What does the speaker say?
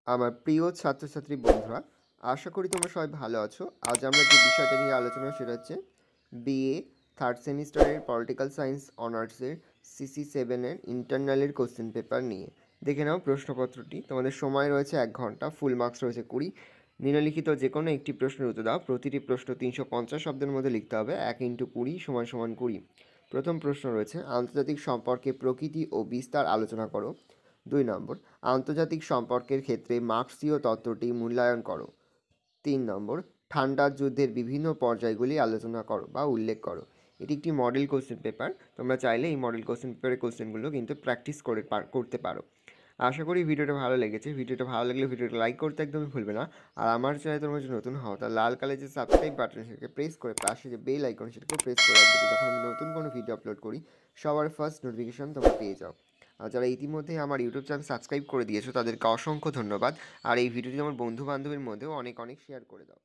আমার প্রিয় ছাত্রছাত্রী বন্ধুরা, আশা করি তোমরা সবাই ভালো আছো। আজ আমরা যে বিষয়টা নিয়ে আলোচনা সেটা হচ্ছে বিএ থার্ড সেমিস্টারের পলিটিক্যাল সায়েন্স অনার্সের CC7-এর ইন্টারনালের কোশ্চেন পেপার নিয়ে। দেখে নাও প্রশ্নপত্রটি। তোমাদের সময় রয়েছে 1 ঘন্টা, ফুল মার্কস রয়েছে 20। নিম্নলিখিত যে কোনো একটি প্রশ্নের উত্তর দাও। প্রতিটি প্রশ্ন 350 শব্দের মধ্যে লিখতে হবে। 1 × 20 = 20। প্রথম প্রশ্ন রয়েছে, আন্তর্জাতিক সম্পর্কে প্রকৃতি ও বিস্তার আলোচনা করো। 2 নম্বর, আন্তর্জাতিক সম্পর্কের ক্ষেত্রে মার্ক্সীয় তত্ত্বটি মূল্যায়ন করো। 3 নম্বর, ঠান্ডা যুদ্ধের বিভিন্ন পর্যায়গুলি আলোচনা করো বা উল্লেখ করো। এটি একটি মডেল কোশ্চেন পেপার। তোমরা চাইলে এই মডেল কোশ্চেন পেপারের কোশ্চেনগুলো কিন্তু প্র্যাকটিস করতে পারো। আশা করি ভিডিওটা ভালো লেগেছে। ভিডিওটা ভালো লাগলে ভিডিওটা লাইক করতে একদমই ভুলবে না। আর আমার চ্যানেলে তোমরা যদি নতুন হও, তাহলে লাল কালার যে সাবস্ক্রাইব বাটন সেটাকে প্রেস করে পাশে যে বেল আইকন সেটাকেও প্রেস করে রাখবে, যখন আমি নতুন কোনো ভিডিও আপলোড করি সবার ফার্স্ট নোটিফিকেশন তোমরা পেয়ে যাও। আর যারা ইতিমধ্যে আমার ইউটিউব চ্যানেল সাবস্ক্রাইব করে দিয়েছো তাদেরকে অসংখ্য ধন্যবাদ। আর এই ভিডিওটি আমার বন্ধু বান্ধবের মধ্যেও অনেক শেয়ার করে দাও।